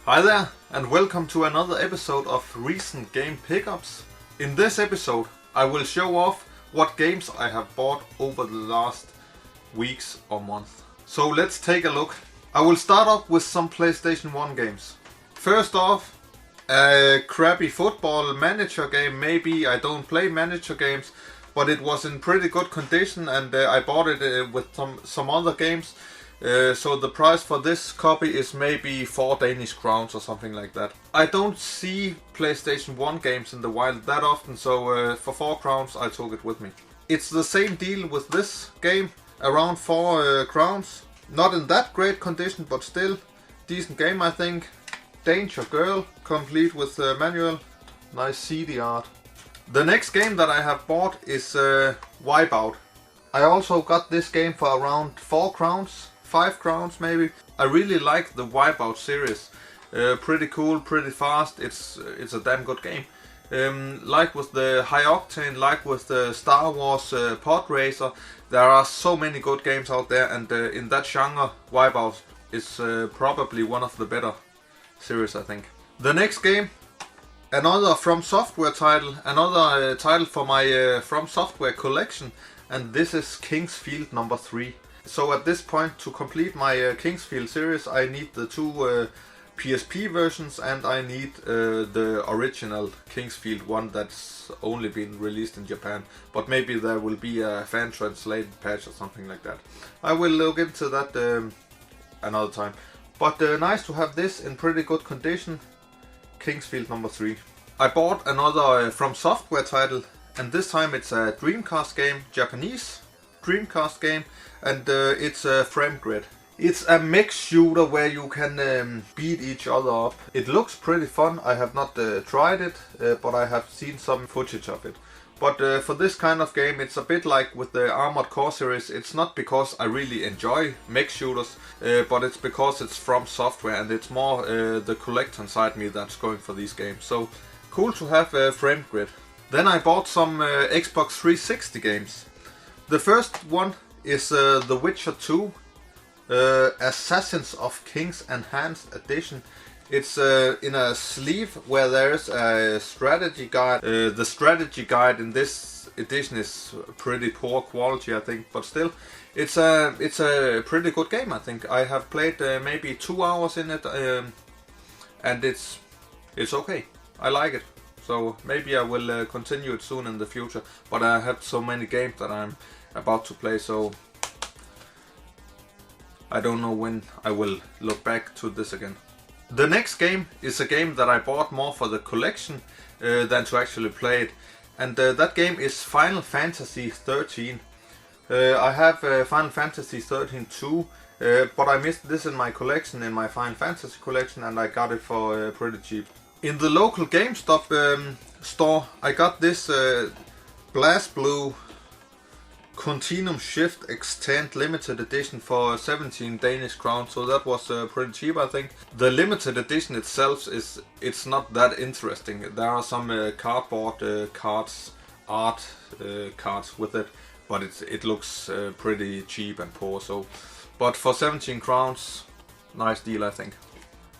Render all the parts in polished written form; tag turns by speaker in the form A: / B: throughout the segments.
A: Hi there, and welcome to another episode of Recent Game Pickups. In this episode, I will show off what games I have bought over the last weeks or month. So let's take a look. I will start off with some PlayStation 1 games. First off, a crappy football manager game. Maybe I don't play manager games, but it was in pretty good condition and I bought it with some other games. So the price for this copy is maybe 4 Danish crowns or something like that. I don't see PlayStation 1 games in the wild that often, so for 4 crowns I took it with me. It's the same deal with this game, around 4 crowns. Not in that great condition, but still decent game I think. Danger Girl, complete with manual. Nice CD art. The next game that I have bought is Wipeout. I also got this game for around 4 crowns. 5 crowns maybe. I really like the Wipeout series. Pretty cool, pretty fast. It's a damn good game. Like with the High Octane, like with the Star Wars Pod Racer, there are so many good games out there, and in that genre, Wipeout is probably one of the better series, I think. The next game, another From Software title, another title for my From Software collection, and this is King's Field number 3. So at this point, to complete my King's Field series, I need the 2 PSP versions and I need the original King's Field one that's only been released in Japan. But maybe there will be a fan translated patch or something like that. I will look into that another time. But nice to have this in pretty good condition. King's Field number 3. I bought another From Software title, and this time it's a Dreamcast game, Japanese Dreamcast game, and it's a Frame Grid. It's a mech shooter where you can beat each other up. It looks pretty fun. I have not tried it, but I have seen some footage of it. But for this kind of game, it's a bit like with the Armored Core series. It's not because I really enjoy mech shooters, but it's because it's From Software, and it's more the collector inside me that's going for these games. So cool to have Frame Grid. Then I bought some Xbox 360 games. The first one is The Witcher 2, Assassins of Kings Enhanced Edition. It's in a sleeve where there's a strategy guide. The strategy guide in this edition is pretty poor quality, I think, but still, it's a pretty good game, I think. I have played maybe 2 hours in it, and it's okay. I like it. So maybe I will continue it soon in the future, but I have so many games that I'm about to play, so I don't know when I will look back to this again. The next game is a game that I bought more for the collection than to actually play it, and that game is Final Fantasy 13. I have Final Fantasy 13 too, but I missed this in my collection, in my Final Fantasy collection, and I got it for pretty cheap. In the local GameStop store, I got this BlazBlue Continuum Shift Extend limited edition for 17 Danish crowns, so that was pretty cheap, I think. The limited edition itself it's not that interesting. There are some cardboard cards, art cards with it, but it looks pretty cheap and poor. So, but for 17 crowns, nice deal, I think.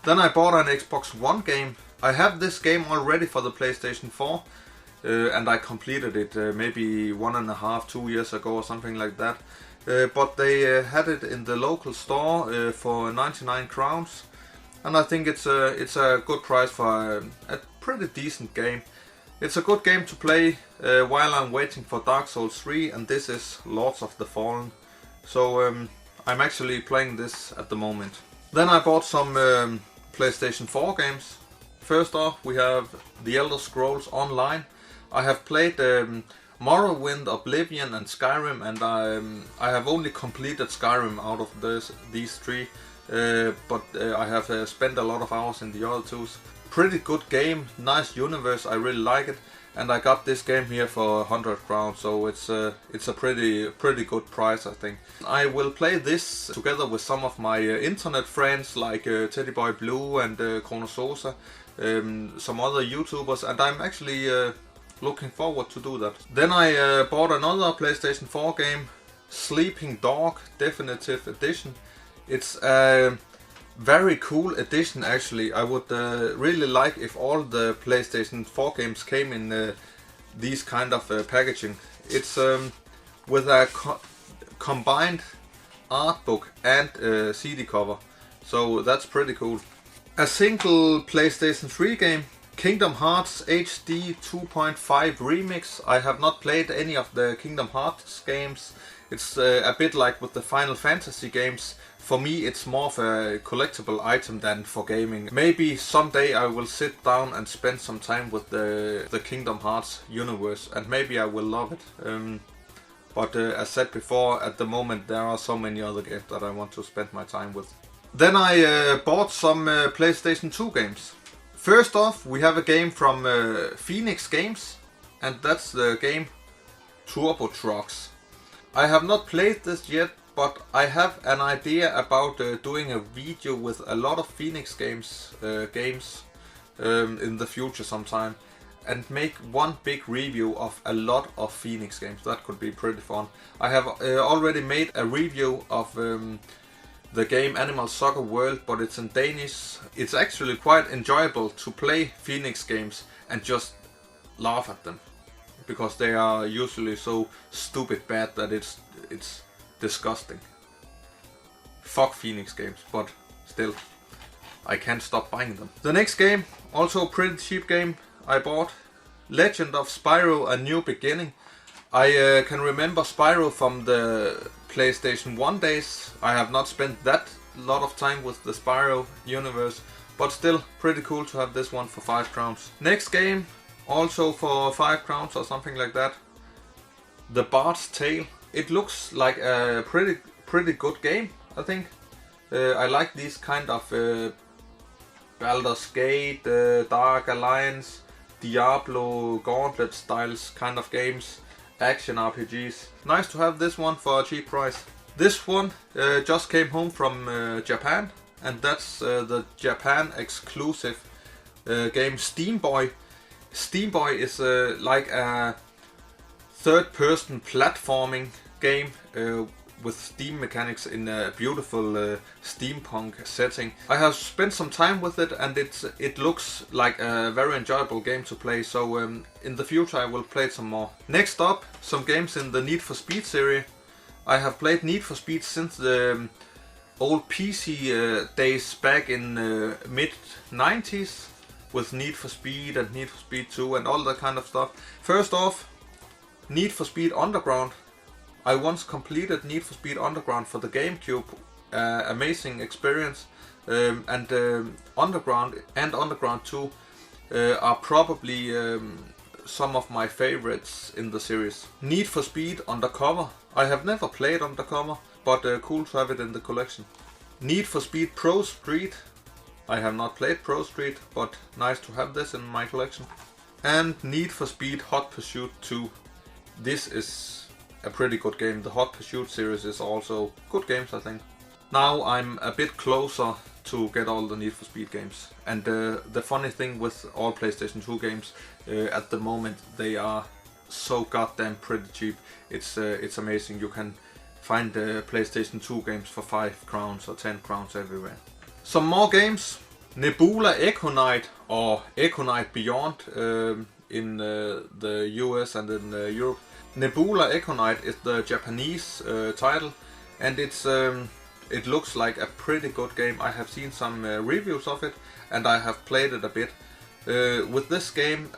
A: Then I bought an Xbox One game. I have this game already for the PlayStation 4. And I completed it maybe 1.5, 2 years ago or something like that. But they had it in the local store for 99 crowns, and I think it's a good price for a pretty decent game. It's a good game to play while I'm waiting for Dark Souls 3, and this is Lords of the Fallen. So I'm actually playing this at the moment. Then I bought some PlayStation 4 games. First off, we have The Elder Scrolls Online. I have played Morrowind, Oblivion and Skyrim, and I have only completed Skyrim out of these 3, but I have spent a lot of hours in the other 2. Pretty good game, nice universe, I really like it, and I got this game here for 100 crowns, so it's a pretty good price, I think. I will play this together with some of my internet friends like Teddy Boy Blue and Chronososa, some other YouTubers, and I'm actually looking forward to do that. Then I bought another PlayStation 4 game, Sleeping Dog Definitive Edition. It's a Very cool addition actually. I would really like if all the PlayStation 4 games came in these kind of packaging. It's with a combined art book and CD cover, so that's pretty cool. A single PlayStation 3 game, Kingdom Hearts HD 2.5 Remix. I have not played any of the Kingdom Hearts games. It's a bit like with the Final Fantasy games. For me it's more of a collectible item than for gaming. Maybe someday I will sit down and spend some time with the Kingdom Hearts universe, and maybe I will love it. But as said before, at the moment there are so many other games that I want to spend my time with. Then I bought some PlayStation 2 games. First off, we have a game from Phoenix Games, and that's the game Turbo Trucks. I have not played this yet, but I have an idea about doing a video with a lot of Phoenix Games in the future sometime, and make one big review of a lot of Phoenix games. That could be pretty fun. I have already made a review of the game Animal Soccer World, but it's in Danish. It's actually quite enjoyable to play Phoenix games and just laugh at them, because they are usually so stupid bad that it's disgusting. Fuck Phoenix games, but still, I can't stop buying them. The next game, also a pretty cheap game I bought, Legend of Spyro: A New Beginning. I can remember Spyro from the PlayStation 1 days. I have not spent that lot of time with the Spyro universe, but still pretty cool to have this one for 5 crowns. Next game, also for 5 crowns or something like that, The Bard's Tale. It looks like a pretty good game, I think. I like these kind of Baldur's Gate, Dark Alliance, Diablo, Gauntlet styles kind of games, action RPGs. Nice to have this one for a cheap price. This one just came home from Japan, and that's the Japan exclusive game Steam Boy. Steam Boy is like a third-person platforming game with Steam mechanics in a beautiful steampunk setting. I have spent some time with it, and it looks like a very enjoyable game to play, so in the future I will play it some more. Next up, some games in the Need for Speed series. I have played Need for Speed since the old PC days back in mid-90s, with Need for Speed and Need for Speed 2 and all that kind of stuff. First off, Need for Speed Underground. I once completed Need for Speed Underground for the GameCube. Amazing experience. Underground and Underground 2 are probably some of my favorites in the series. Need for Speed Undercover. I have never played Undercover, but cool to have it in the collection. Need for Speed Pro Street. I have not played Pro Street, but nice to have this in my collection. And Need for Speed Hot Pursuit 2. This is a pretty good game. The Hot Pursuit series is also good games, I think. Now I'm a bit closer to get all the Need for Speed games. And the funny thing with all PlayStation 2 games, at the moment they are so goddamn pretty cheap. It's amazing. You can find PlayStation 2 games for 5 crowns or 10 crowns everywhere. Some more games. Nebula Echo Knight, or Echo Knight Beyond in the US and in Europe. Nebula Echo Knight is the Japanese title, and it looks like a pretty good game. I have seen some reviews of it, and I have played it a bit. With this game,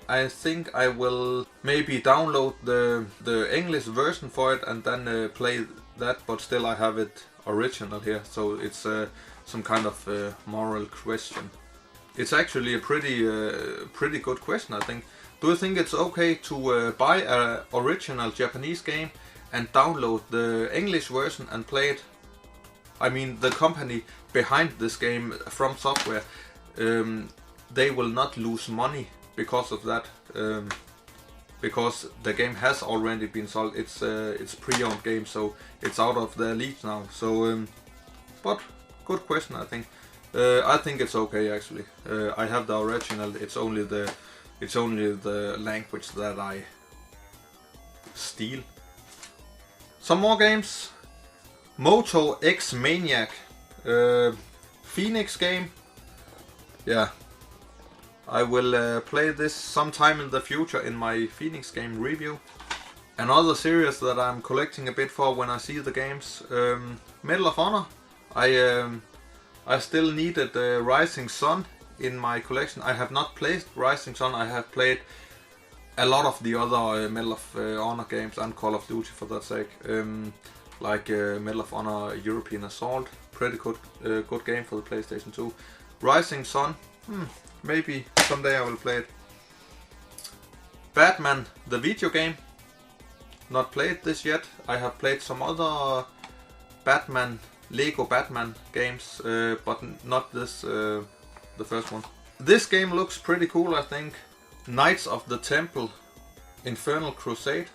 A: I think I will maybe download the English version for it and then play that, but still I have it original here, so it's some kind of moral question. It's actually a pretty good question, I think. Do you think it's okay to buy an original Japanese game and download the English version and play it? I mean, the company behind this game, From Software, they will not lose money because of that, because the game has already been sold. It's pre-owned game, so it's out of their league now. So, but good question, I think. I think it's okay actually. I have the original. It's only the language that I steal. Some more games. Moto X Maniac. Phoenix game. Yeah, I will play this sometime in the future in my Phoenix game review. Another series that I'm collecting a bit for when I see the games, Medal of Honor. I still needed Rising Sun in my collection. I have not played Rising Sun. I have played a lot of the other Medal of Honor games and Call of Duty for that sake. Like Medal of Honor European Assault, pretty good game for the PlayStation 2. Rising Sun, maybe someday I will play it. Batman, the video game. Not played this yet. I have played some other Lego Batman games, but not this, the first one. This game looks pretty cool, I think. Knights of the Temple, Infernal Crusade.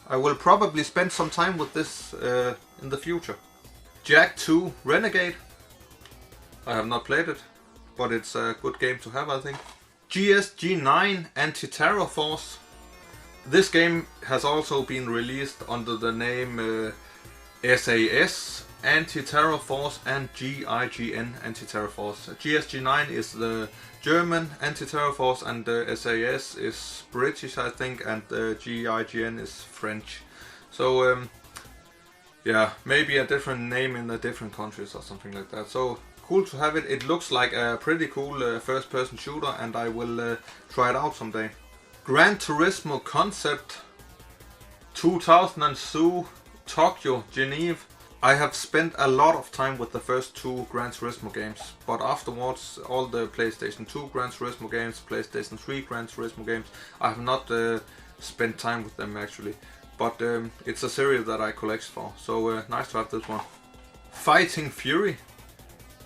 A: I will probably spend some time with this in the future. Jak 2 Renegade. I have not played it, but it's a good game to have, I think. GSG9 Anti-Terror Force. This game has also been released under the name SAS Anti-Terror Force and GIGN Anti-Terror Force. GSG9 is the German Anti-Terror Force and SAS is British, I think, and GIGN is French. So yeah, maybe a different name in the different countries or something like that. So cool to have it. It looks like a pretty cool first-person shooter, and I will try it out someday. Gran Turismo Concept 2002 Tokyo Geneve. I have spent a lot of time with the first two Gran Turismo games, but afterwards all the PlayStation 2 Gran Turismo games, PlayStation 3 Gran Turismo games, I have not spent time with them actually. But it's a series that I collect for, so nice to have this one. Fighting Fury,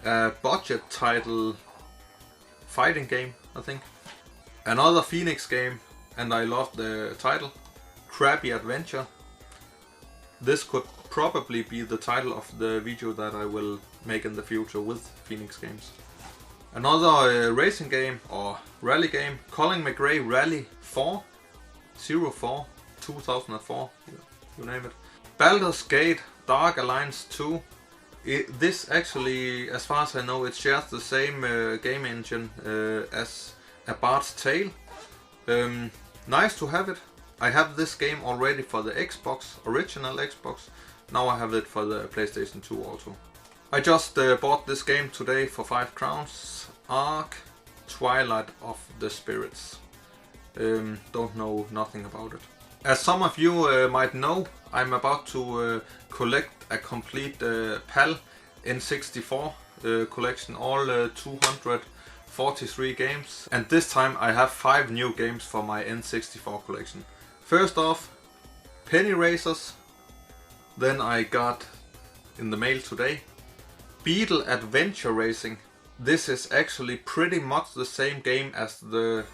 A: a budget title fighting game, I think. Another Phoenix game, and I love the title, Krabby Adventure. This could probably be the title of the video that I will make in the future with Phoenix games. Another racing game or rally game, Colin McRae Rally 4, 04, 2004, you name it. Baldur's Gate Dark Alliance 2. This actually, as far as I know, it shares the same game engine as A Bard's Tale. Nice to have it. I have this game already for the Xbox, original Xbox. Now I have it for the PlayStation 2 also. I just bought this game today for 5 crowns. Ark Twilight of the Spirits. Don't know nothing about it. As some of you might know, I'm about to collect a complete PAL N64 collection, all 243 games. And this time I have 5 new games for my N64 collection. First off, Penny Racers. Then I got in the mail today Beetle Adventure Racing. This is actually pretty much the same game as the,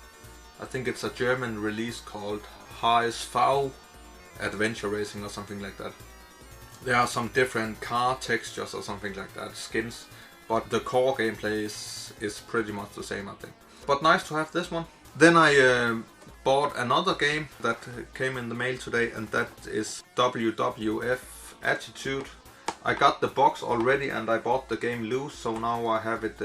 A: I think it's a German release called HSV Adventure Racing or something like that. There are some different car textures or something like that, skins, but the core gameplay is pretty much the same, I think. But nice to have this one. Then I bought another game that came in the mail today, and that is WWF Attitude. I got the box already and I bought the game loose, so now I have it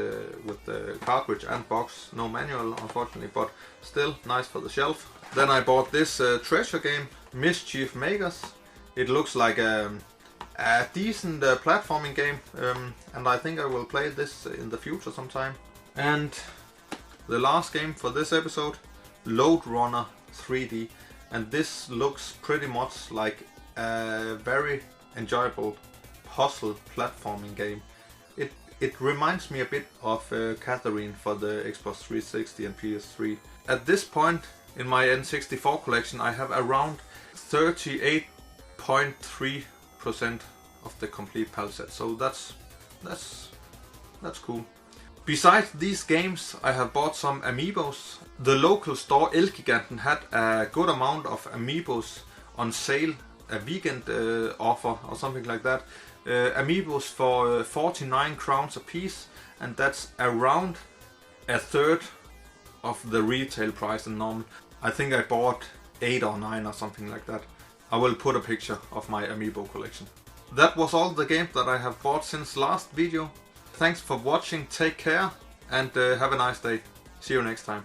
A: with the cartridge and box. No manual unfortunately, but still nice for the shelf. Then I bought this treasure game, Mischief Makers. It looks like a decent platforming game, and I think I will play this in the future sometime. And the last game for this episode, Lode Runner 3D, and this looks pretty much like a very enjoyable puzzle platforming game. It reminds me a bit of Catherine for the Xbox 360 and PS3. At this point in my N64 collection I have around 38.3% of the complete PAL set, so that's cool. Besides these games, I have bought some amiibos. The local store Elgiganten had a good amount of amiibos on sale, a weekend offer or something like that. Amiibos for 49 crowns a piece, and that's around a third of the retail price in normal. I think I bought 8 or 9 or something like that. I will put a picture of my amiibo collection. That was all the games that I have bought since last video. thanks for watching, take care, and have a nice day. See you next time.